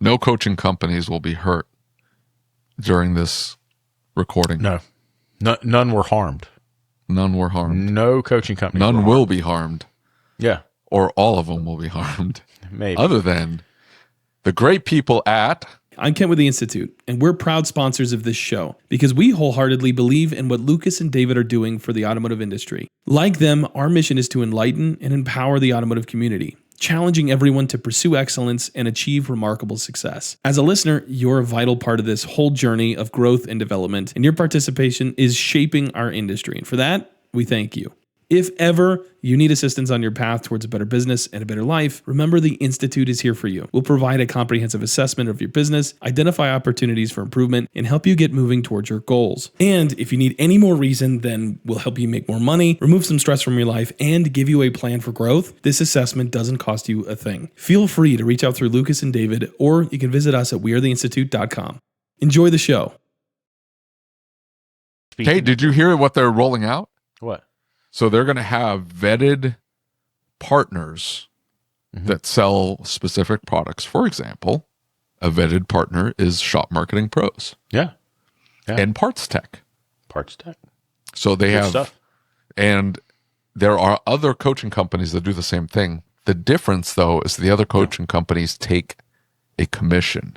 No coaching companies will be hurt during this recording. No. None were harmed. None were harmed. No coaching companies None were will harmed. be harmed. Yeah. Or all of them will be harmed. Maybe. Other than the great people at... I'm Kent with the Institute, and we're proud sponsors of this show because we wholeheartedly believe in what Lucas and David are doing for the automotive industry. Like them, our mission is to enlighten and empower the automotive community, challenging everyone to pursue excellence and achieve remarkable success. As a listener, you're a vital part of this whole journey of growth and development, and your participation is shaping our industry. And for that, we thank you. If ever you need assistance on your path towards a better business and a better life, remember the Institute is here for you. We'll provide a comprehensive assessment of your business, identify opportunities for improvement, and help you get moving towards your goals. And if you need any more reason, then we'll help you make more money, remove some stress from your life, and give you a plan for growth. This assessment doesn't cost you a thing. Feel free to reach out through Lucas and David, or you can visit us at wearetheinstitute.com. Enjoy the show. Hey, did you hear what they're rolling out? What? So they're going to have vetted partners that sell specific products. For example, a vetted partner is Shop Marketing Pros. Yeah. And Parts Tech. Parts Tech. So they Good have stuff. And there are other coaching companies that do the same thing. The difference, though, is the other coaching companies take a commission.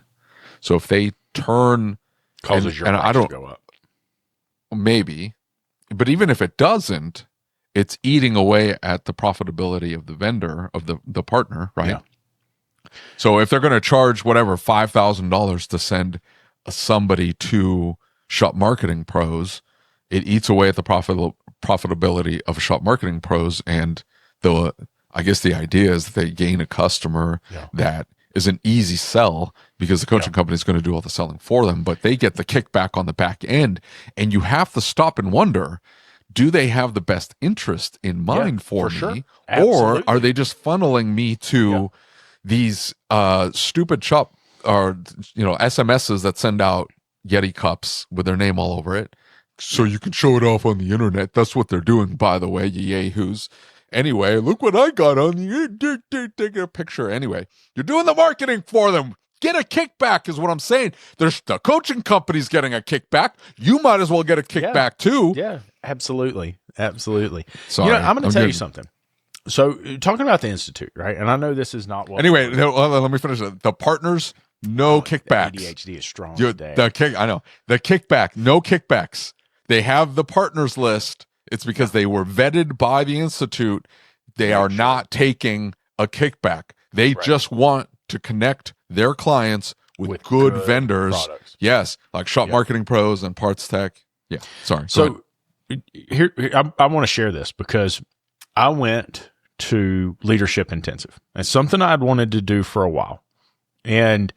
So if they turn... Causes your price to go up. Maybe. But even if it doesn't, it's eating away at the profitability of the vendor, of the partner, right? Yeah. So if they're going to charge whatever, $5,000 to send somebody to Shop Marketing Pros, it eats away at the profitability of Shop Marketing Pros. And I guess the idea is that they gain a customer that is an easy sell because the coaching company is going to do all the selling for them, but they get the kickback on the back end. And you have to stop and wonder, do they have the best interest in mind for me? Sure. Or are they just funneling me to these stupid shop or SMSs that send out Yeti cups with their name all over it so you can show it off on the internet? That's what they're doing, by the way, you yahoos. Anyway, look what I got on the take a picture. Anyway, you're doing the marketing for them. Get a kickback is what I'm saying. There's the coaching company's getting a kickback. You might as well get a kickback too. Yeah, absolutely. Absolutely. Sorry, I'm going to tell you something. So talking about the Institute, right? And I know this is not what... Anyway, let me finish it. The partners, no kickbacks. ADHD is strong today. I know. The kickback, no kickbacks. They have the partners list. It's because they were vetted by the Institute. They are not taking a kickback. They just want to connect their clients with good vendors. Products. Yes, like Shop Marketing Pros and Parts Tech. Yeah, sorry. So here I want to share this because I went to Leadership Intensive. It's something I'd wanted to do for a while. And,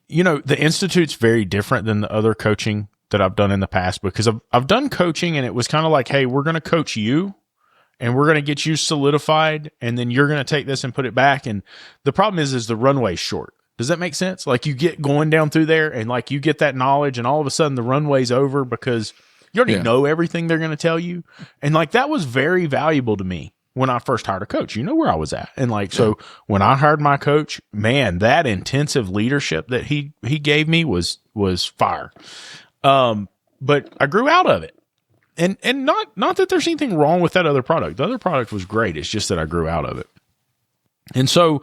the Institute's very different than the other coaching that I've done in the past because I've done coaching and it was kind of like, hey, we're going to coach you and we're going to get you solidified and then you're going to take this and put it back. And the problem is the runway's short. Does that make sense? Like you get going down through there and like you get that knowledge and all of a sudden the runway's over because you already know everything they're going to tell you. And like that was very valuable to me when I first hired a coach. You know where I was at. And like, so when I hired my coach, man, that intensive leadership that he gave me was fire. But I grew out of it. And not that there's anything wrong with that other product. The other product was great. It's just that I grew out of it. And so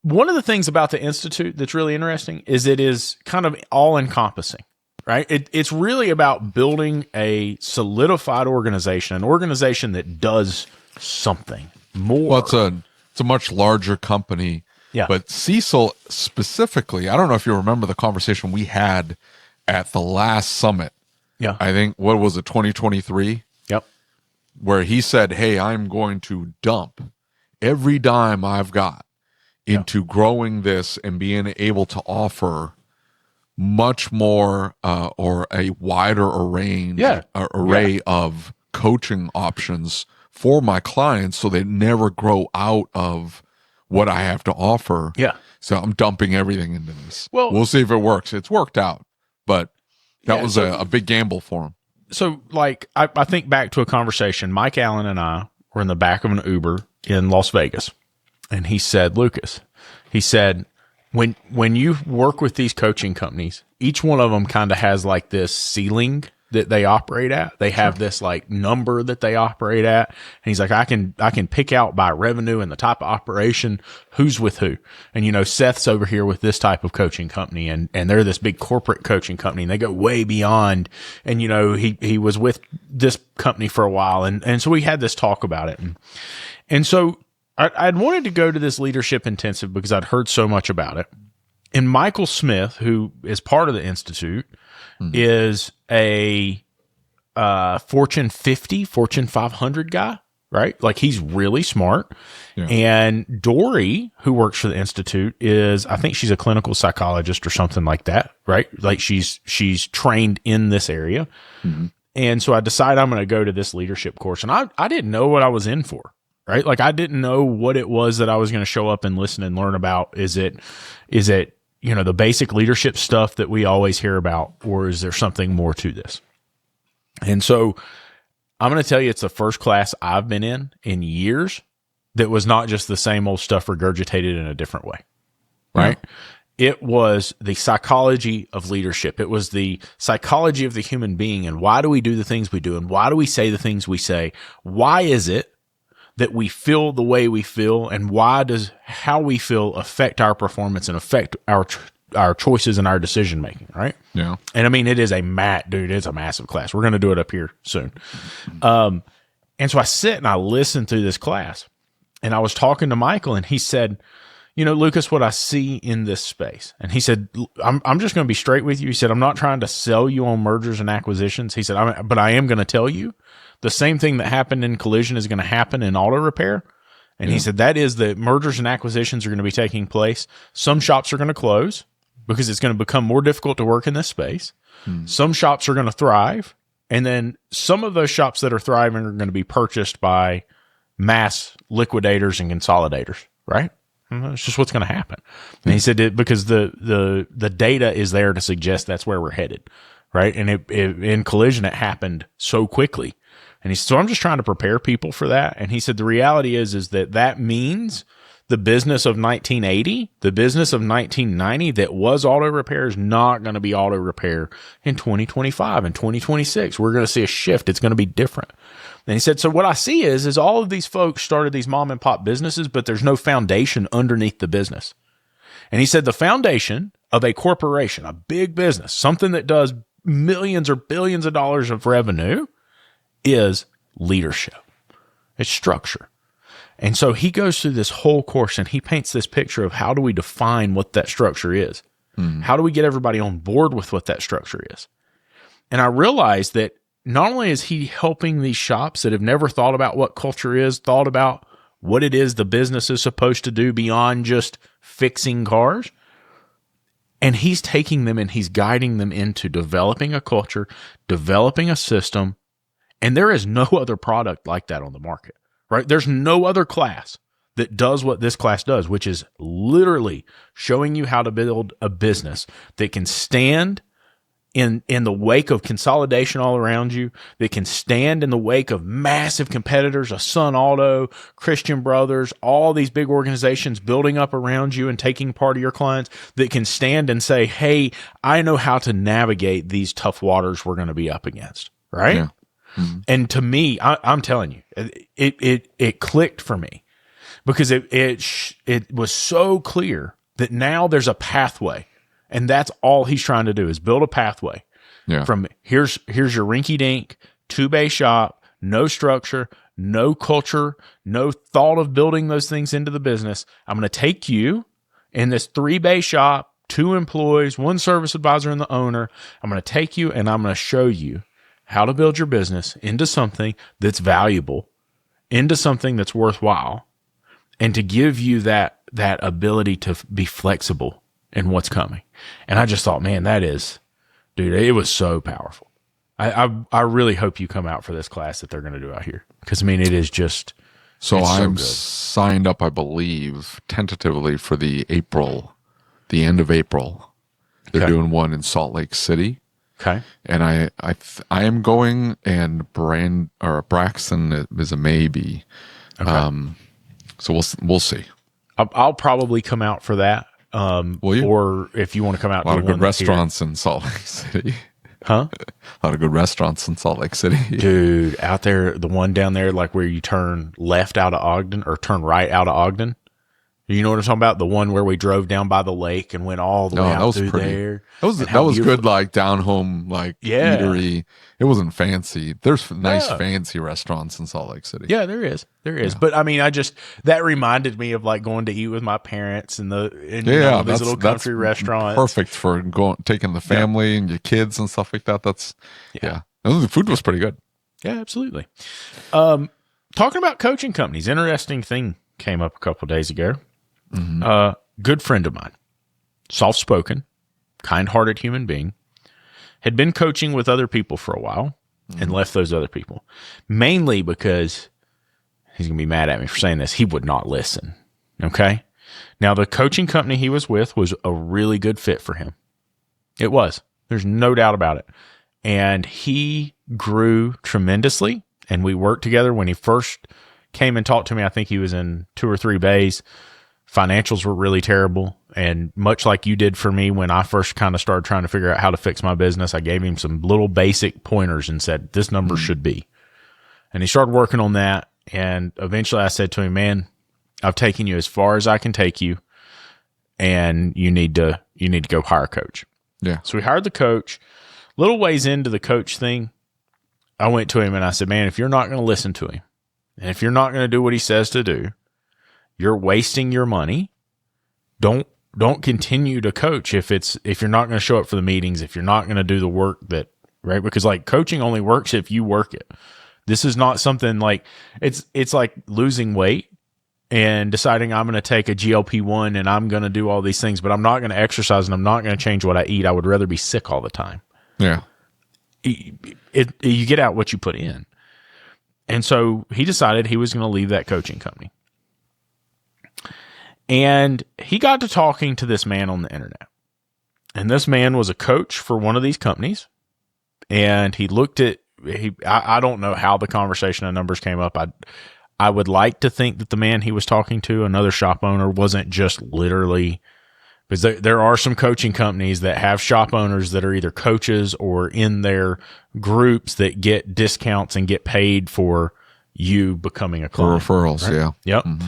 one of the things about the Institute that's really interesting is it is kind of all encompassing, right? It's really about building a solidified organization, an organization that does something more. Well, it's a much larger company. Yeah. But Cecil specifically, I don't know if you remember the conversation we had at the last summit. Yeah. I think, what was it, 2023? Yep. Where he said, hey, I'm going to dump every dime I've got into growing this and being able to offer much more or a wider array of coaching options for my clients so they never grow out of what I have to offer. Yeah. So I'm dumping everything into this. Well, we'll see if it works. It's worked out, but that was a big gamble for him. So like, I think back to a conversation. Mike Allen and I were in the back of an Uber in Las Vegas. And he said, Lucas, he said, when you work with these coaching companies, each one of them kind of has like this ceiling that they operate at. They have this like number that they operate at. And he's like, I can pick out by revenue and the type of operation who's with who. And, Seth's over here with this type of coaching company and they're this big corporate coaching company and they go way beyond. And, he was with this company for a while. And so we had this talk about it. And so I'd wanted to go to this leadership intensive because I'd heard so much about it. And Michael Smith, who is part of the Institute, is a Fortune 50, Fortune 500 guy, right? Like he's really smart. Yeah. And Dory, who works for the Institute, I think she's a clinical psychologist or something like that, right? Like she's trained in this area. Mm-hmm. And so I decided I'm going to go to this leadership course. And I didn't know what I was in for, right? Like I didn't know what it was that I was going to show up and listen and learn about. Is it the basic leadership stuff that we always hear about, or is there something more to this? And so I'm going to tell you, it's the first class I've been in years that was not just the same old stuff regurgitated in a different way, right? Yeah. It was the psychology of leadership. It was the psychology of the human being. And why do we do the things we do? And why do we say the things we say? Why is it that we feel the way we feel, and why does how we feel affect our performance and affect our choices and our decision making, right? Yeah. And I mean, it's a massive class. We're going to do it up here soon. And so I sit and I listen through this class, and I was talking to Michael, and he said, Lucas, what I see in this space. And he said, I'm just going to be straight with you. He said, I'm not trying to sell you on mergers and acquisitions. He said, but I am going to tell you the same thing that happened in collision is going to happen in auto repair. And he said, that is that mergers and acquisitions are going to be taking place. Some shops are going to close because it's going to become more difficult to work in this space. Some shops are going to thrive. And then some of those shops that are thriving are going to be purchased by mass liquidators and consolidators, right? It's just what's going to happen. And he said because the data is there to suggest that's where we're headed, right? And in collision, it happened so quickly. And he said, so I'm just trying to prepare people for that. And he said, the reality is that means the business of 1980, the business of 1990 that was auto repair is not going to be auto repair in 2025 and 2026. We're going to see a shift. It's going to be different. And he said, so what I see is all of these folks started these mom and pop businesses, but there's no foundation underneath the business. And he said, the foundation of a corporation, a big business, something that does millions or billions of dollars of revenue, is leadership. It's structure. And so he goes through this whole course and he paints this picture of how do we define what that structure is? How do we get everybody on board with what that structure is? And I realized that not only is he helping these shops that have never thought about what culture is, thought about what it is the business is supposed to do beyond just fixing cars, and he's taking them and he's guiding them into developing a culture, developing a system. And there is no other product like that on the market, right? There's no other class that does what this class does, which is literally showing you how to build a business that can stand in the wake of consolidation all around you, that can stand in the wake of massive competitors, a Sun Auto, Christian Brothers, all these big organizations building up around you and taking part of your clients, that can stand and say, hey, I know how to navigate these tough waters we're going to be up against, right? Yeah. Mm-hmm. And to me, I'm telling you, it clicked for me because it was so clear that now there's a pathway, and that's all he's trying to do is build a pathway from here's your rinky dink 2-bay shop, no structure, no culture, no thought of building those things into the business. I'm going to take you in this 3-bay shop, 2 employees, 1 service advisor and the owner. I'm going to take you and I'm going to show you how to build your business into something that's valuable, into something that's worthwhile, and to give you that ability to be flexible in what's coming. And I just thought, man, dude, it was so powerful. I really hope you come out for this class that they're going to do out here. Because, I mean, it is just I'm signed up, I believe, tentatively for the end of April. They're doing one in Salt Lake City. Okay. And I am going, and Braxton is a maybe. Okay. So we'll see. I'll probably come out for that. Will you? Or if you want to come out A lot to of the good one that's here. restaurants in Salt Lake City. Huh? A lot of good restaurants in Salt Lake City. Dude, out there, the one down there, like where you turn left out of Ogden or turn right out of Ogden. You know what I'm talking about? The one where we drove down by the lake and went all the way that out was through pretty. there. That was And how beautiful- good, like down home, like Yeah. eatery. It wasn't fancy. There's nice Yeah. fancy restaurants in Salt Lake City. Yeah, there is. But I mean, that reminded me of like going to eat with my parents and these little country restaurants. Perfect for taking the family and your kids and stuff like that. The food was pretty good. Yeah, absolutely. Talking about coaching companies, interesting thing came up a couple days ago. Good friend of mine, soft-spoken, kind-hearted human being, had been coaching with other people for a while and left those other people, mainly because he's going to be mad at me for saying this. He would not listen. Okay. Now, the coaching company he was with was a really good fit for him. It was. There's no doubt about it. And he grew tremendously. And we worked together. When he first came and talked to me, I think he was in 2 or 3 bays. Financials were really terrible. And much like you did for me when I first kind of started trying to figure out how to fix my business, I gave him some little basic pointers and said, this number should be. And he started working on that. And eventually I said to him, man, I've taken you as far as I can take you. And you need to go hire a coach. Yeah. So we hired the coach. Little ways into the coach thing, I went to him and I said, man, if you're not going to listen to him and if you're not going to do what he says to do, you're wasting your money. Don't continue to coach if you're not going to show up for the meetings, if you're not going to do the work right? Because like coaching only works if you work it. This is not something like it's like losing weight and deciding I'm going to take a GLP-1 and I'm going to do all these things, but I'm not going to exercise and I'm not going to change what I eat. I would rather be sick all the time. Yeah. You get out what you put in. And so he decided he was going to leave that coaching company. And he got to talking to this man on the internet. And this man was a coach for one of these companies. And he looked at, I don't know how the conversation of numbers came up. I would like to think that the man he was talking to, another shop owner, wasn't just literally, because there are some coaching companies that have shop owners that are either coaches or in their groups that get discounts and get paid for you becoming a client. For referrals, right? yeah. Yep. Mm-hmm.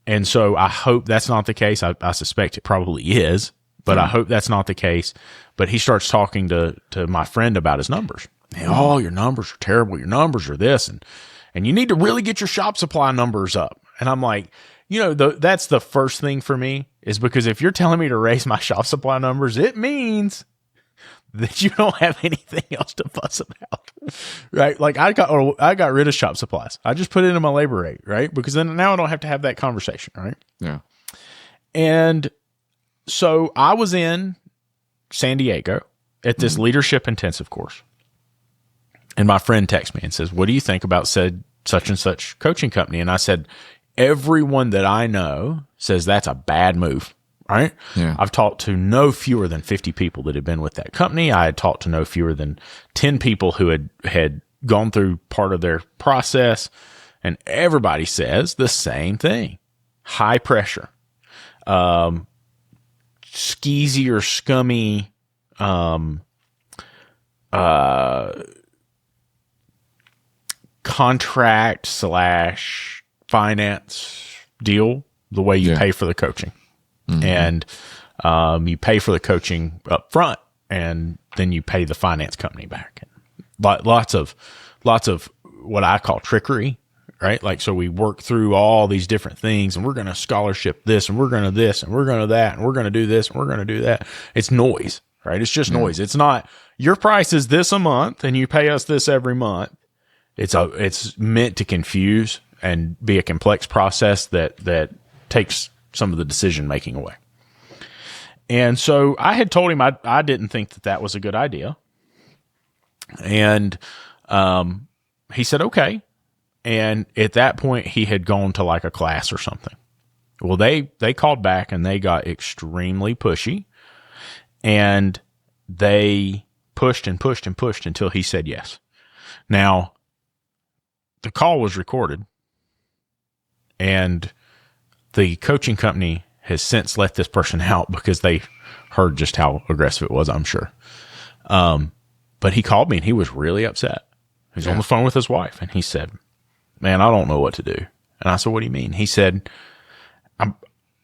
And so I hope that's not the case. I suspect it probably is, but I hope that's not the case. But he starts talking to my friend about his numbers. And, oh, your numbers are terrible. Your numbers are this. And you need to really get your shop supply numbers up. And I'm like, that's the first thing for me, is because if you're telling me to raise my shop supply numbers, it means that you don't have anything else to fuss about, right? Like I got rid of shop supplies. I just put it in my labor rate, right? Because then now I don't have to have that conversation, right? Yeah. And so I was in San Diego at this leadership intensive course. And my friend texts me and says, what do you think about said such and such coaching company? And I said, everyone that I know says that's a bad move, right? Yeah. I've talked to no fewer than 50 people that had been with that company. I had talked to no fewer than 10 people who had gone through part of their process. And everybody says the same thing. High pressure, skeezy or scummy, contract / finance deal, the way you pay for the coaching. And you pay for the coaching up front, and then you pay the finance company back. Lots of what I call trickery, right? Like, so we work through all these different things, and we're going to scholarship this, and we're going to this, and we're going to that, and we're going to do this, and we're going to do that. It's noise, right? It's just noise. It's not, your price is this a month, and you pay us this every month. It's meant to confuse and be a complex process that takes some of the decision making away. And so I had told him I didn't think that was a good idea. And he said, okay. And at that point, he had gone to like a class or something. Well, they called back and they got extremely pushy. And they pushed and pushed and pushed until he said yes. Now, the call was recorded, and the coaching company has since let this person out because they heard just how aggressive it was, I'm sure. But he called me and he was really upset. He's on the phone with his wife and he said, man, I don't know what to do. And I said, what do you mean? He said,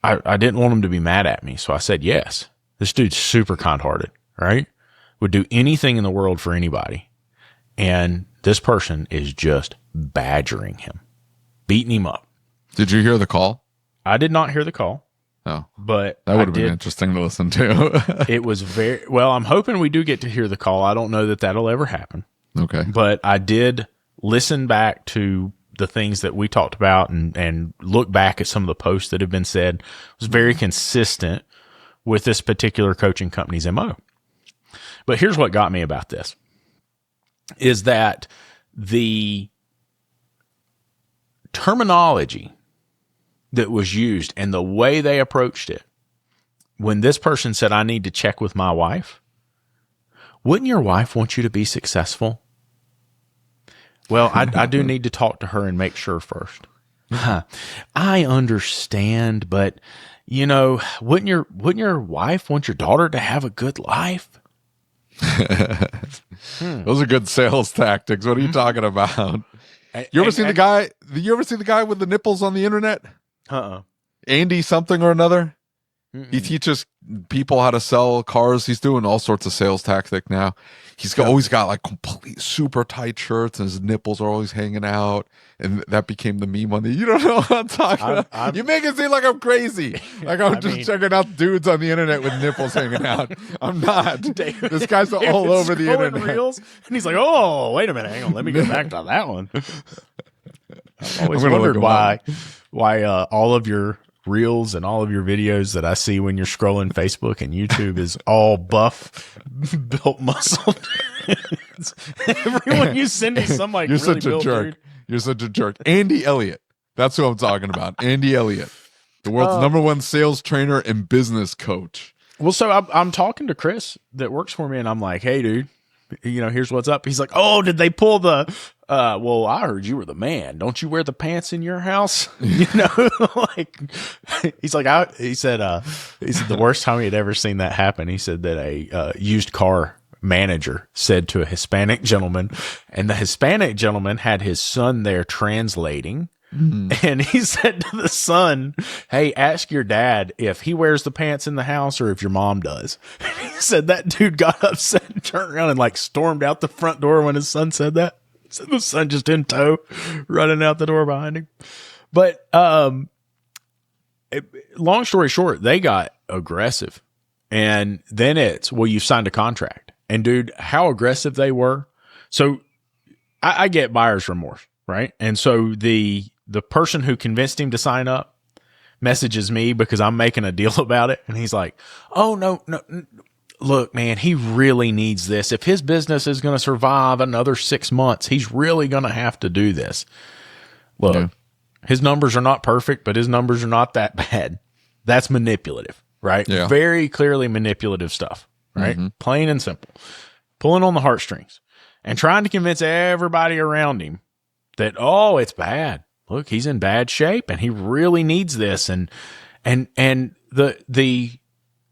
I didn't want him to be mad at me. So I said, yes, this dude's super kind-hearted, right? Would do anything in the world for anybody. And this person is just badgering him, beating him up. Did you hear the call? I did not hear the call. Oh, but that would have been interesting to listen to. It was well, I'm hoping we do get to hear the call. I don't know that that'll ever happen. Okay. But I did listen back to the things that we talked about and look back at some of the posts that have been said. It was very consistent with this particular coaching company's MO. But here's what got me about this is that the terminology that was used and the way they approached it, when this person said, I need to check with my wife, wouldn't your wife want you to be successful? Well, I do need to talk to her and make sure first. I understand, but you know, wouldn't your wife want your daughter to have a good life? Those are good sales tactics. What are you talking about? You ever seen the guy? You ever see the guy with the nipples on the internet? Andy something or another. He teaches people how to sell cars. He's doing all sorts of sales tactic now. He's always got like complete super tight shirts and his nipples are always hanging out. And that became the meme on the, you don't know what I'm talking about. You make it seem like I'm crazy. Like I'm just checking out dudes on the internet with nipples hanging out. I'm not. This guy's all over the internet. Reels, and he's like, oh, wait a minute. Hang on. Let me get back to that one. I've always wondered why all of your reels and all of your videos that I see when you're scrolling Facebook and YouTube is all buff, built muscle. Everyone you send is some like you're really such a jerk. Dude. You're such a jerk. Andy Elliott. That's who I'm talking about. Andy Elliott, the world's #1 sales trainer and business coach. Well, so I'm talking to Chris that works for me, and I'm like, hey, dude, you know, here's what's up. He's like, oh, did they pull the well, I heard you were the man. Don't you wear the pants in your house? You know, like he said the worst time he had ever seen that happen. He said that a used car manager said to a Hispanic gentleman, and the Hispanic gentleman had his son there translating. And he said to the son, hey, ask your dad if he wears the pants in the house or if your mom does. And he said that dude got upset and turned around and like stormed out the front door when his son said that. So the son just in tow, running out the door behind him. But long story short, they got aggressive. And then it's, well, you've signed a contract. And dude, how aggressive they were. So I get buyer's remorse, right? And so the person who convinced him to sign up messages me because I'm making a deal about it. And he's like, oh, no. Look, man, he really needs this. If his business is going to survive another 6 months, he's really going to have to do this. Look, his numbers are not perfect, but his numbers are not that bad. That's manipulative, right? Yeah. Very clearly manipulative stuff, right? Plain and simple. Pulling on the heartstrings and trying to convince everybody around him that, oh, it's bad. Look, he's in bad shape and he really needs this. And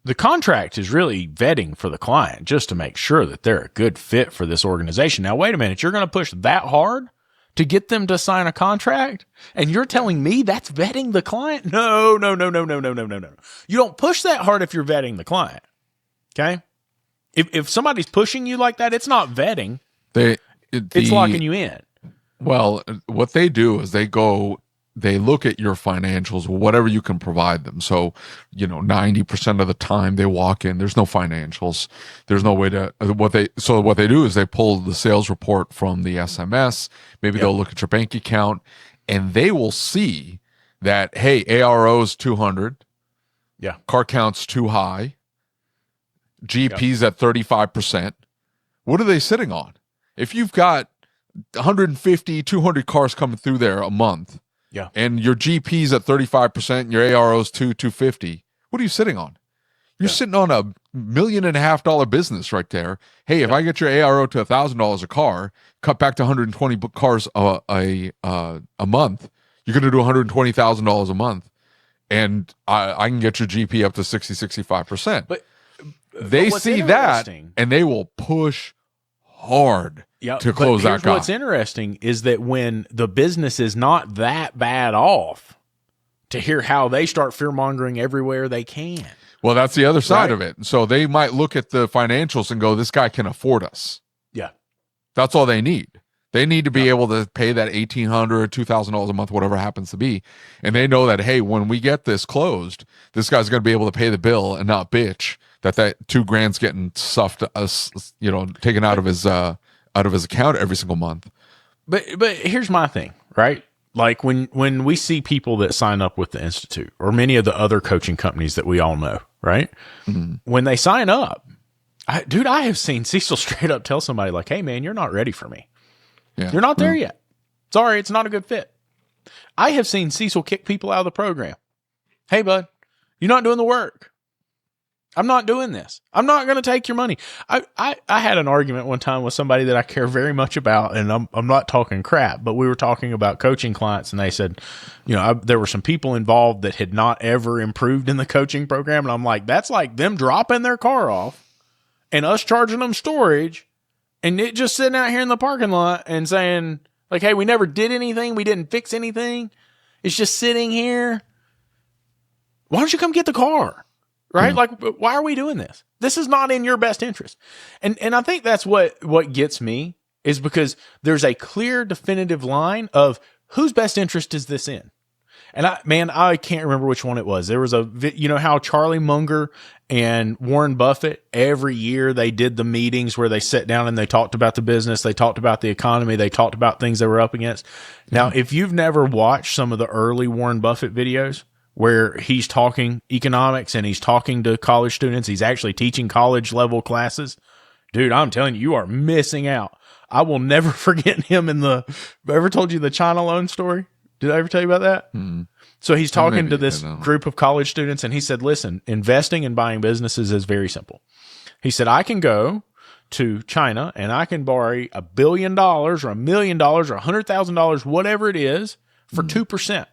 the contract is really vetting for the client just to make sure that they're a good fit for this organization. Now, wait a minute. You're going to push that hard to get them to sign a contract? And you're telling me that's vetting the client? No. You don't push that hard if you're they Okay? If somebody's pushing you like that, it's not vetting. It's locking you in. Well, what they do is they look at your financials, whatever you can provide them. So, 90% of the time they walk in, there's no financials. There's no way to, what they do is they pull the sales report from the SMS. Maybe they'll look at your bank account and they will see that, hey, ARO is 200. Yeah. Car count's too high. GP's at 35%. What are they sitting on? If you've got 150, 200 cars coming through there a month, and your GP's at 35% and your ARO's 250, what are you sitting on? You're sitting on $1.5 million business right there. Hey, if I get your ARO to $1,000 a car, cut back to 120 cars a month, you're going to do $120,000 a month. and I can get your GP up to 65%. But they what's see that interesting- and they will push hard Yeah, to close that guy. What's interesting is that when the business is not that bad off, to hear how they start fear mongering everywhere they can. Well, that's the other side Right. of it. So they might look at the financials and go, this guy can afford us. Yeah. That's all they need. They need to be able to pay that $1,800, $2,000 a month, whatever it happens to be. And they know that, hey, when we get this closed, this guy's going to be able to pay the bill and not bitch that $2,000's getting stuffed, taken out of his account every single month. But here's my thing, right? Like when we see people that sign up with the Institute or many of the other coaching companies that we all know, right? Mm-hmm. When they sign up, I have seen Cecil straight up tell somebody like, hey man, you're not ready for me. Yeah. You're not there yet. Sorry, it's not a good fit. I have seen Cecil kick people out of the program. Hey bud, you're not doing the work. I'm not doing this. I'm not going to take your money. I had an argument one time with somebody that I care very much about, and I'm not talking crap, but we were talking about coaching clients, and they said, there were some people involved that had not ever improved in the coaching program, and I'm like, that's like them dropping their car off and us charging them storage, and it just sitting out here in the parking lot and saying, like, hey, we never did anything. We didn't fix anything. It's just sitting here. Why don't you come get the car? Right? Like, why are we doing this? This is not in your best interest. And I think that's what gets me is because there's a clear, definitive line of whose best interest is this in? And I can't remember which one it was. There was how Charlie Munger and Warren Buffett, every year they did the meetings where they sat down and they talked about the business. They talked about the economy. They talked about things they were up against. Now, if you've never watched some of the early Warren Buffett videos, where he's talking economics and he's talking to college students. He's actually teaching college level classes. Dude, I'm telling you, you are missing out. I will never forget him I ever told you the China loan story? Did I ever tell you about that? Mm. So he's talking to this group of college students and he said, listen, investing and buying businesses is very simple. He said, I can go to China and I can borrow $1 billion or $1 million or $100,000, whatever it is, for 2%.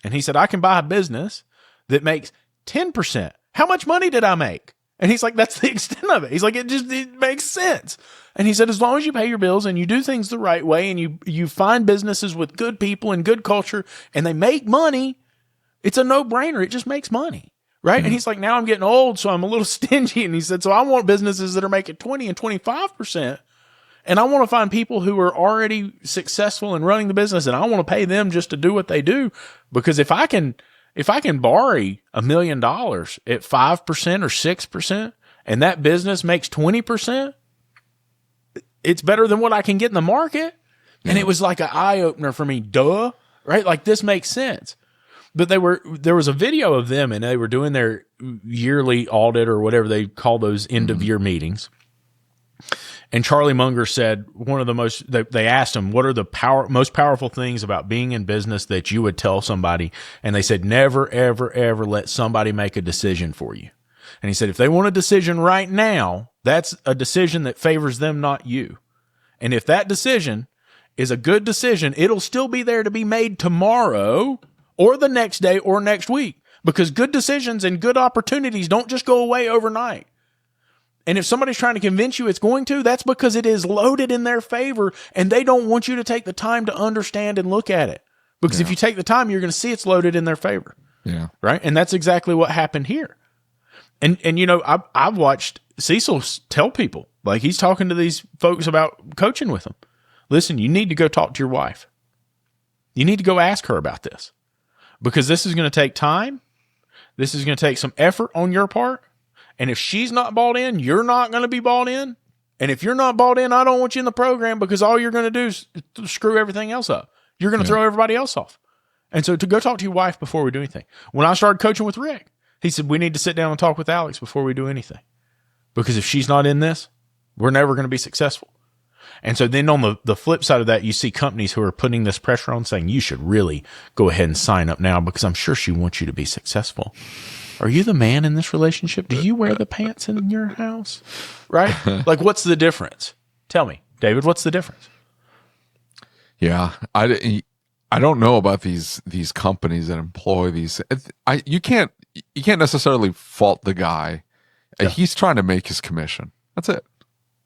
And he said, I can buy a business that makes 10%. How much money did I make? And he's like, that's the extent of it. He's like, it makes sense. And he said, as long as you pay your bills and you do things the right way and you find businesses with good people and good culture and they make money, it's a no-brainer. It just makes money. Right? Mm-hmm. And he's like, now I'm getting old, so I'm a little stingy. And he said, so I want businesses that are making 20 and 25%. And I want to find people who are already successful in running the business, and I want to pay them just to do what they do. Because if I can borrow $1 million at 5% or 6%, and that business makes 20%, it's better than what I can get in the market. And it was like an eye opener for me. Duh, right? Like this makes sense. But there was a video of them, and they were doing their yearly audit or whatever they call those end of year meetings. And Charlie Munger said they asked him, what are the most powerful things about being in business that you would tell somebody? And they said, never, ever, ever let somebody make a decision for you. And he said, if they want a decision right now, that's a decision that favors them, not you. And if that decision is a good decision, it'll still be there to be made tomorrow or the next day or next week, because good decisions and good opportunities don't just go away overnight. And if somebody's trying to convince you it's going to, that's because it is loaded in their favor and they don't want you to take the time to understand and look at it. Because if you take the time, you're going to see it's loaded in their favor. Yeah. Right? And that's exactly what happened here. And I've watched Cecil tell people, like he's talking to these folks about coaching with them. Listen, you need to go talk to your wife. You need to go ask her about this. Because this is going to take time. This is going to take some effort on your part. And if she's not bought in, you're not going to be bought in. And if you're not bought in, I don't want you in the program, because all you're going to do is screw everything else up. You're going to throw everybody else off. And so to go talk to your wife before we do anything. When I started coaching with Rick, he said, we need to sit down and talk with Alex before we do anything. Because if she's not in this, we're never going to be successful. And so then on the flip side of that, you see companies who are putting this pressure on, saying, you should really go ahead and sign up now because I'm sure she wants you to be successful. Are you the man in this relationship? Do you wear the pants in your house? Right? Like, what's the difference? Tell me, David, what's the difference? Yeah. I don't know about these companies that employ these. You can't necessarily fault the guy. Yeah. He's trying to make his commission. That's it.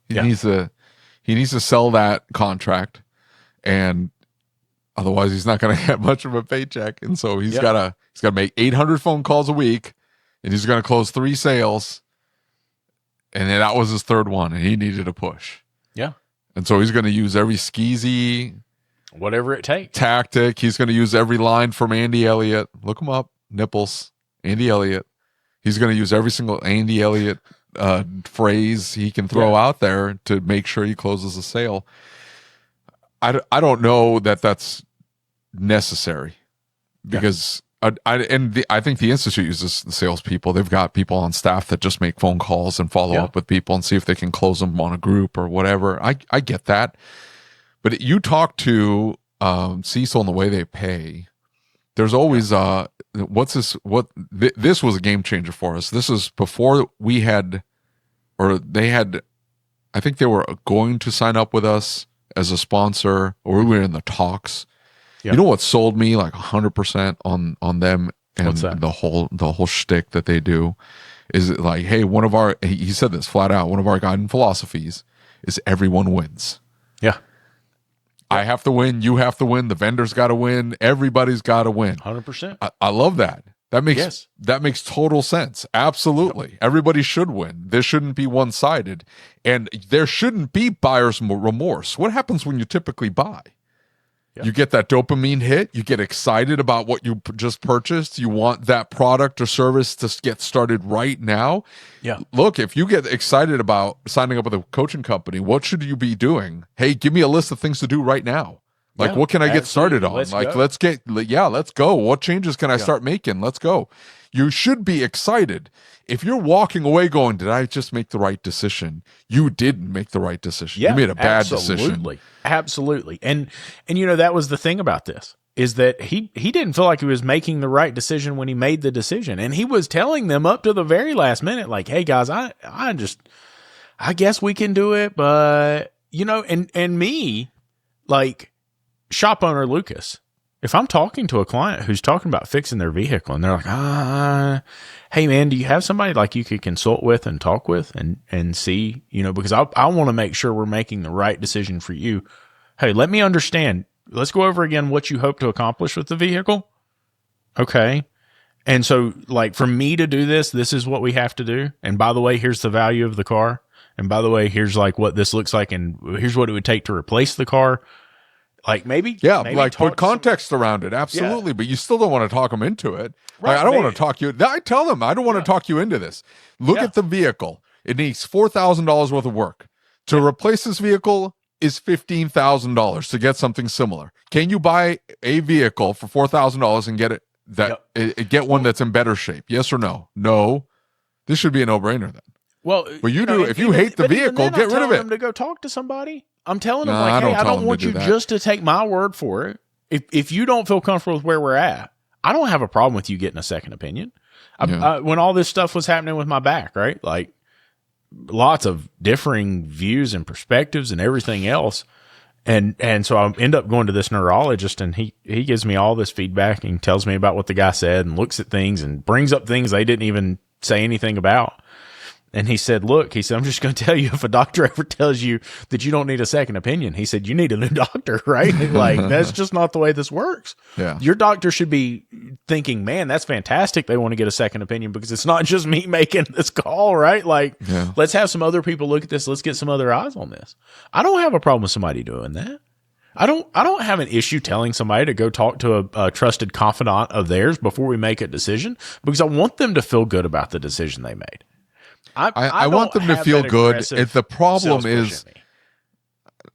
He Yeah. needs to sell that contract, and otherwise he's not going to get much of a paycheck. And so he's got to make 800 phone calls a week, and he's going to close 3 sales. And then that was his third one, and he needed a push. Yeah. And so he's going to use every skeezy, whatever it takes, tactic. He's going to use every line from Andy Elliott. Look him up. Nipples. Andy Elliott. He's going to use every single Andy Elliott phrase he can throw out there to make sure he closes a sale. I don't know that that's necessary, because I think the Institute uses the salespeople. They've got people on staff that just make phone calls and follow up with people and see if they can close them on a group or whatever. I get that. But you talk to Cecil and the way they pay, there's always this was a game changer for us. This is before we had, or they had, I think they were going to sign up with us as a sponsor, or we were in the talks. Yep. You know what sold me like 100% on them and the whole shtick that they do is like, hey, he said this flat out, one of our guiding philosophies is everyone wins. Yeah. I have to win. You have to win. The vendor's got to win. Everybody's got to win. 100%. I love that. That makes total sense. Absolutely. Yep. Everybody should win. This shouldn't be one-sided. And there shouldn't be buyer's remorse. What happens when you typically buy? Yep. You get that dopamine hit. You get excited about what you just purchased. You want that product or service to get started right now. Yeah. Look, if you get excited about signing up with a coaching company, what should you be doing? Hey, give me a list of things to do right now. Like, what can I get started on? Let's go. What changes can I start making? Let's go. You should be excited. If you're walking away going, did I just make the right decision? You didn't make the right decision. You made a bad decision. Absolutely. And that was the thing about this, is that he didn't feel like he was making the right decision when he made the decision. And he was telling them up to the very last minute, like, hey guys, I guess we can do it. But, and me, like, shop owner Lucas, if I'm talking to a client who's talking about fixing their vehicle and they're like, hey man, do you have somebody like you could consult with and talk with and see, because I want to make sure we're making the right decision for you. Hey, let me understand. Let's go over again what you hope to accomplish with the vehicle. Okay. And so, like, for me to do this is what we have to do. And by the way, here's the value of the car. And by the way, here's like what this looks like. And here's what it would take to replace the car. Like maybe put context around it. Absolutely. But you still don't want to talk them into it. Right, like, I don't want to talk you. I tell them, I don't want to talk you into this. Look at the vehicle. It needs $4,000 worth of work. To replace this vehicle is $15,000 to get something similar. Can you buy a vehicle for $4,000 and get one that's in better shape? Yes or no? No. This should be a no-brainer then. Well, but if you hate the vehicle, get rid of it. Them to go talk to somebody. I'm telling them, like, hey, I don't want you just to take my word for it. If you don't feel comfortable with where we're at, I don't have a problem with you getting a second opinion. When all this stuff was happening with my back, right? Like, lots of differing views and perspectives and everything else. And so I end up going to this neurologist, and he gives me all this feedback and tells me about what the guy said and looks at things and brings up things they didn't even say anything about. And he said, I'm just going to tell you, if a doctor ever tells you that you don't need a second opinion, he said, you need a new doctor, right? Like, that's just not the way this works. Yeah. Your doctor should be thinking, man, that's fantastic. They want to get a second opinion because it's not just me making this call, right? Like, let's have some other people look at this. Let's get some other eyes on this. I don't have a problem with somebody doing that. I don't have an issue telling somebody to go talk to a trusted confidant of theirs before we make a decision, because I want them to feel good about the decision they made. I want them to feel good. The problem is,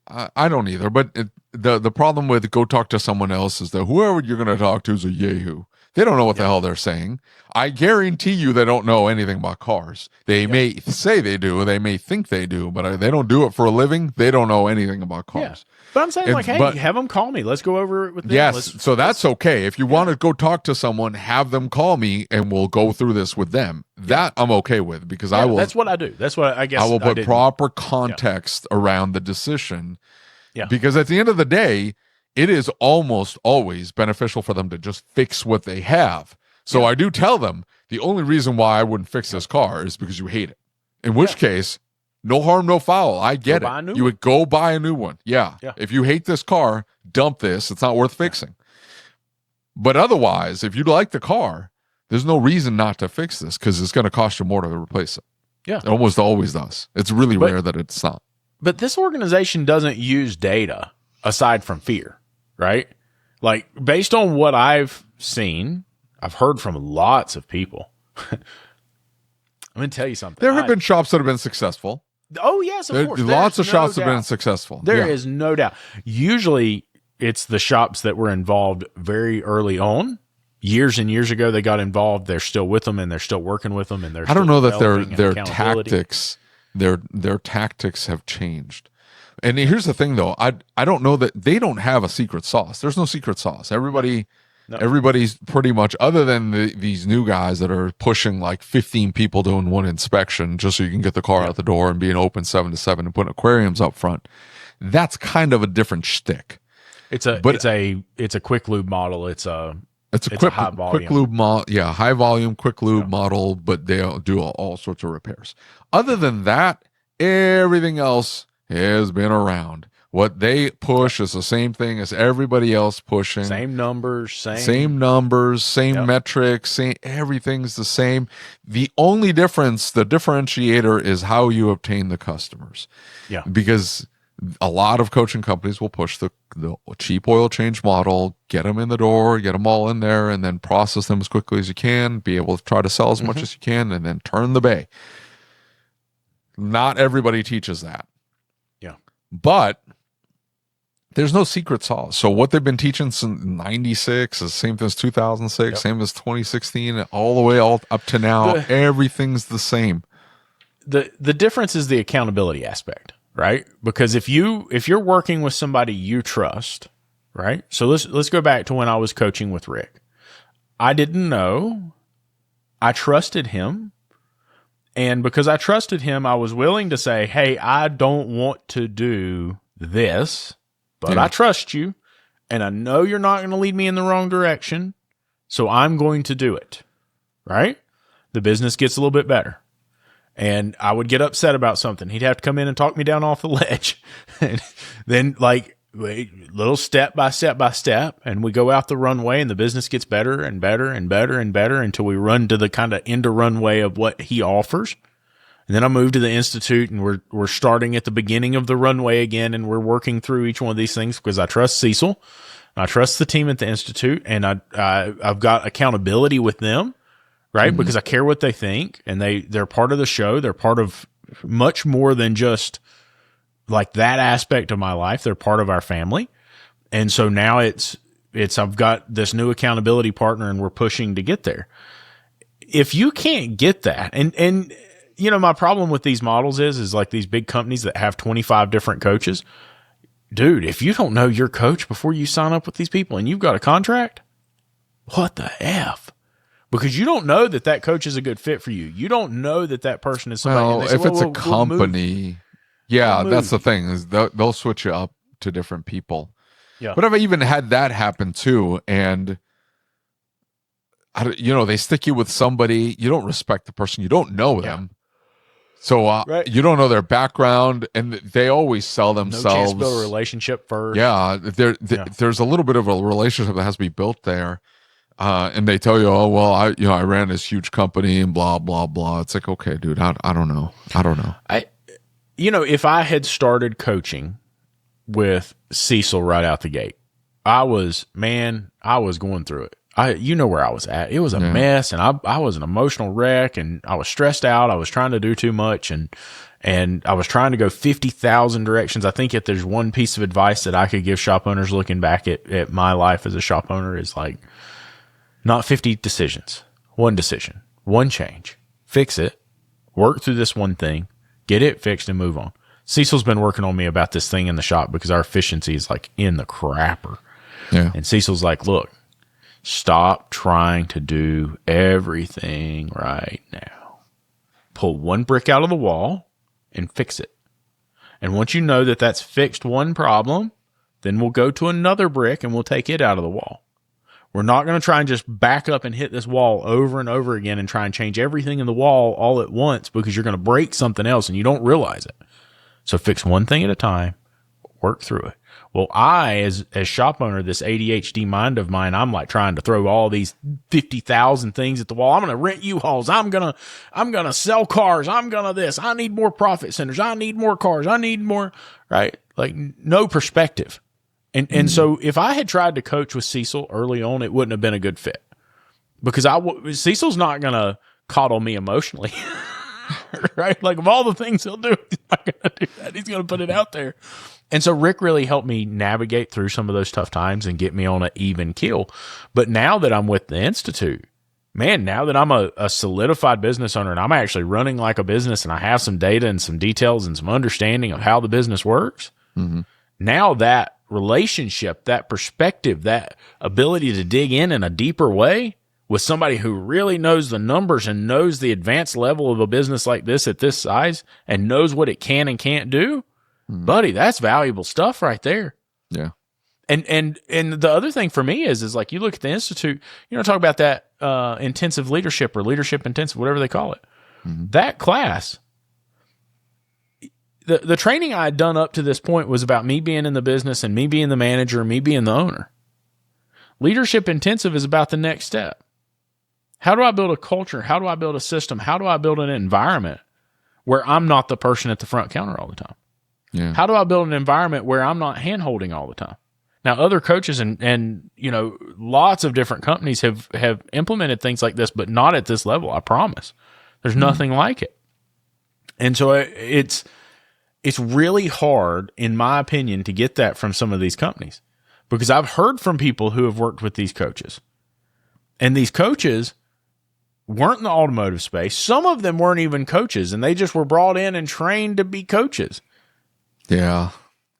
I don't either. But the problem with go talk to someone else is that whoever you're going to talk to is a yahoo. They don't know what the hell they're saying. I guarantee you they don't know anything about cars. They may say they do. They may think they do, but they don't do it for a living. They don't know anything about cars. Yeah. But I'm saying, have them call me. Let's go over it with them. Yes, so that's okay. If you want to go talk to someone, have them call me, and we'll go through this with them. That I'm okay with, because I will. That's what I do. That's what I guess I will put proper context around the decision. Yeah. Because at the end of the day, it is almost always beneficial for them to just fix what they have. So I do tell them the only reason why I wouldn't fix this car is because you hate it. In which case, no harm, no foul. I get it. You would go buy a new one. Yeah. If you hate this car, dump this. It's not worth fixing. But otherwise, if you like the car, there's no reason not to fix this because it's going to cost you more to replace it. Yeah. It almost always does. It's really rare that it's not. But this organization doesn't use data aside from fear, right? Like, based on what I've seen, I've heard from lots of people. I'm going to tell you something. There have been shops that have been successful. Oh, yes, of course. Lots of shops have been successful. There is no doubt. Usually, it's the shops that were involved very early on. Years and years ago, they got involved. They're still with them, and they're still working with them. And they're. I don't know that their tactics, their tactics have changed. And here's the thing, though. I don't know that they don't have a secret sauce. There's no secret sauce. Everybody's pretty much, other than these new guys that are pushing like 15 people doing one inspection just so you can get the car out the door and being open 7 to 7 and putting aquariums up front. That's kind of a different shtick. It's a quick lube model. It's a high volume. Quick lube high volume, quick lube model, but they do all sorts of repairs. Other than that, everything else has been around. What they push is the same thing as everybody else pushing. Same numbers, same metrics, everything's the same. The only difference, the differentiator, is how you obtain the customers. Yeah. Because a lot of coaching companies will push the cheap oil change model, get them in the door, get them all in there, and then process them as quickly as you can, be able to try to sell as much as you can, and then turn the bay. Not everybody teaches that. Yeah. But there's no secret sauce. So what they've been teaching since 96 is same as 2006, same as 2016, all the way up to now. Everything's the same. The difference is the accountability aspect, right? Because if you're working with somebody you trust, right? So let's go back to when I was coaching with Rick. I didn't know. I trusted him. And because I trusted him, I was willing to say, hey, I don't want to do this. But I trust you, and I know you're not going to lead me in the wrong direction, so I'm going to do it, right? The business gets a little bit better. And I would get upset about something. He'd have to come in and talk me down off the ledge. And then, little step by step by step, and we go out the runway, and the business gets better and better and better and better until we run to the kind of end of runway of what he offers. And then I moved to the Institute, and we're starting at the beginning of the runway again, and we're working through each one of these things because I trust Cecil, I trust the team at the Institute, and I've got accountability with them, right? Because I care what they think, and they're part of the show. They're part of much more than just like that aspect of my life. They're part of our family, and so now it's I've got this new accountability partner, and we're pushing to get there. If you can't get that, and you know, my problem with these models is like these big companies that have 25 different coaches. Dude, if you don't know your coach before you sign up with these people and you've got a contract, what the F? Because you don't know that coach is a good fit for you. You don't know that person is somebody. Well, if it's a company, that's the thing. Is they'll switch you up to different people. Yeah. But I've even had that happen too. And they stick you with somebody. You don't respect the person. You don't know them. So you don't know their background, and they always sell themselves. No chance to build a relationship first. Yeah, there's a little bit of a relationship that has to be built there, and they tell you, oh well, I ran this huge company and blah blah blah. It's like, okay, dude, I don't know. If I had started coaching with Cecil right out the gate, I was going through it. You know where I was at. It was a mess, and I was an emotional wreck, and I was stressed out. I was trying to do too much, and I was trying to go 50,000 directions. I think if there's one piece of advice that I could give shop owners looking back at my life as a shop owner is like, not 50 decisions, one decision, one change, fix it, work through this one thing, get it fixed, and move on. Cecil's been working on me about this thing in the shop because our efficiency is like in the crapper. Yeah. And Cecil's like, look, stop trying to do everything right now. Pull one brick out of the wall and fix it. And once you know that that's fixed one problem, Then we'll go to another brick and we'll take it out of the wall. We're not going to try and just back up and hit this wall over and over again and try and change everything in the wall all at once, because you're going to break something else and you don't realize it. So fix one thing at a time, work through it. Well, as shop owner, this ADHD mind of mine, I'm like trying to throw all these 50,000 things at the wall. I'm going to rent U-Hauls. I'm going to sell cars. I'm going to this. I need more profit centers. I need more cars. I need more, right? Like no perspective. And so if I had tried to coach with Cecil early on, it wouldn't have been a good fit, because Cecil's not going to coddle me emotionally, right? Like of all the things he'll do, he's not going to do that. He's going to put it out there. And so Rick really helped me navigate through some of those tough times and get me on an even keel. But now that I'm with the Institute, man, now that I'm a solidified business owner and I'm actually running like a business and I have some data and some details and some understanding of how the business works, now that relationship, that perspective, that ability to dig in a deeper way with somebody who really knows the numbers and knows the advanced level of a business like this at this size and knows what it can and can't do, buddy, that's valuable stuff right there. Yeah. And the other thing for me is like, you look at the Institute, talk about that intensive leadership or leadership intensive, whatever they call it. That class, the training I had done up to this point was about me being in the business and me being the manager and me being the owner. Leadership intensive is about the next step. How do I build a culture? How do I build a system? How do I build an environment where I'm not the person at the front counter all the time? Yeah. How do I build an environment where I'm not hand-holding all the time? Now, other coaches and lots of different companies have implemented things like this, but not at this level, I promise. There's nothing like it. And so it's really hard, in my opinion, to get that from some of these companies, because I've heard from people who have worked with these coaches, and these coaches weren't in the automotive space. Some of them weren't even coaches, and they just were brought in and trained to be coaches. Yeah.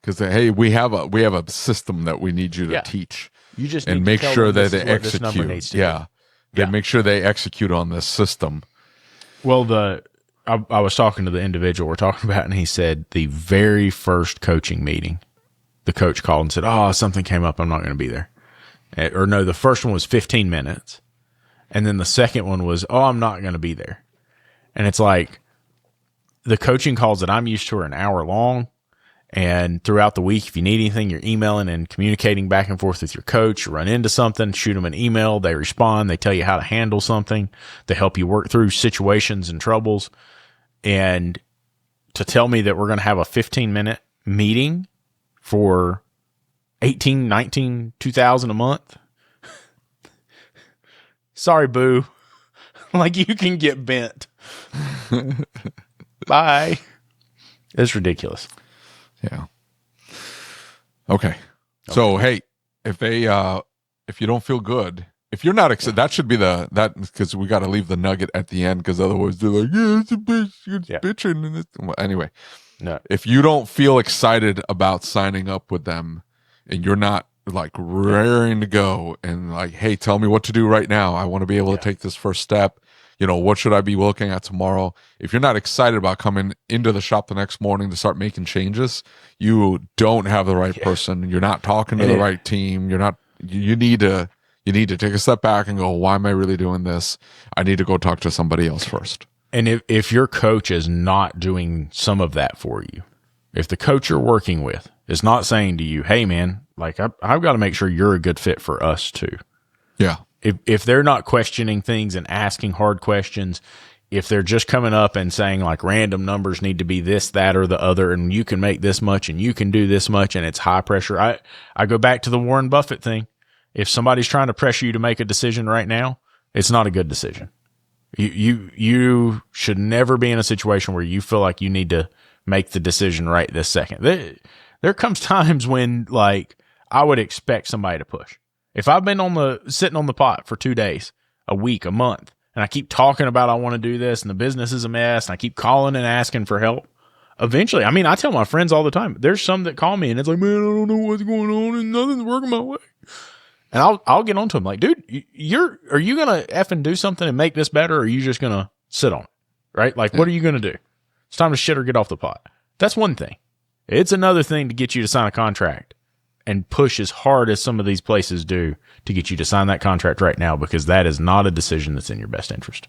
Because, hey, we have a system that we need you to teach. You just and need make to tell sure them that this they is what this number needs execute. to They do. make sure they execute on this system. Well, I was talking to the individual we're talking about, and he said the very first coaching meeting, the coach called and said, "Oh, something came up. I'm not going to be there." Or no, the first one was 15 minutes. And then the second one was, "Oh, I'm not going to be there." And it's like the coaching calls that I'm used to are an hour long. And throughout the week, if you need anything, you're emailing and communicating back and forth with your coach. You run into something, shoot them an email. They respond. They tell you how to handle something. They help you work through situations and troubles. And to tell me that we're going to have a 15-minute meeting for 18, 19, 2,000 a month. Sorry, boo. Like, you can get bent. Bye. It's ridiculous. Yeah. Okay. So, hey, if you don't feel good, if you're not excited, that should be because we got to leave the nugget at the end, because otherwise they're like, yeah, it's a bitch, it's bitching. And well, anyway, No. if you don't feel excited about signing up with them and you're not like raring to go and like, hey, tell me what to do right now, I want to be able to take this first step. What should I be looking at tomorrow? If you're not excited about coming into the shop the next morning to start making changes, you don't have the right person. You're not talking to the right team. You need to take a step back and go, why am I really doing this? I need to go talk to somebody else first. And if your coach is not doing some of that for you, if the coach you're working with is not saying to you, hey man, like I've got to make sure you're a good fit for us too. Yeah. If they're not questioning things and asking hard questions, if they're just coming up and saying like random numbers need to be this, that, or the other, and you can make this much and you can do this much and it's high pressure. I go back to the Warren Buffett thing. If somebody's trying to pressure you to make a decision right now, it's not a good decision. You should never be in a situation where you feel like you need to make the decision right this second. There comes times when like I would expect somebody to push. If I've been sitting on the pot for 2 days, a week, a month, and I keep talking about I want to do this and the business is a mess and I keep calling and asking for help, eventually, I mean, I tell my friends all the time, there's some that call me and it's like, man, I don't know what's going on and nothing's working my way. And I'll get on to them like, dude, are you going to effing do something and make this better, or are you just going to sit on it? Right? Like, what are you going to do? It's time to shit or get off the pot. That's one thing. It's another thing to get you to sign a contract and push as hard as some of these places do to get you to sign that contract right now, because that is not a decision that's in your best interest.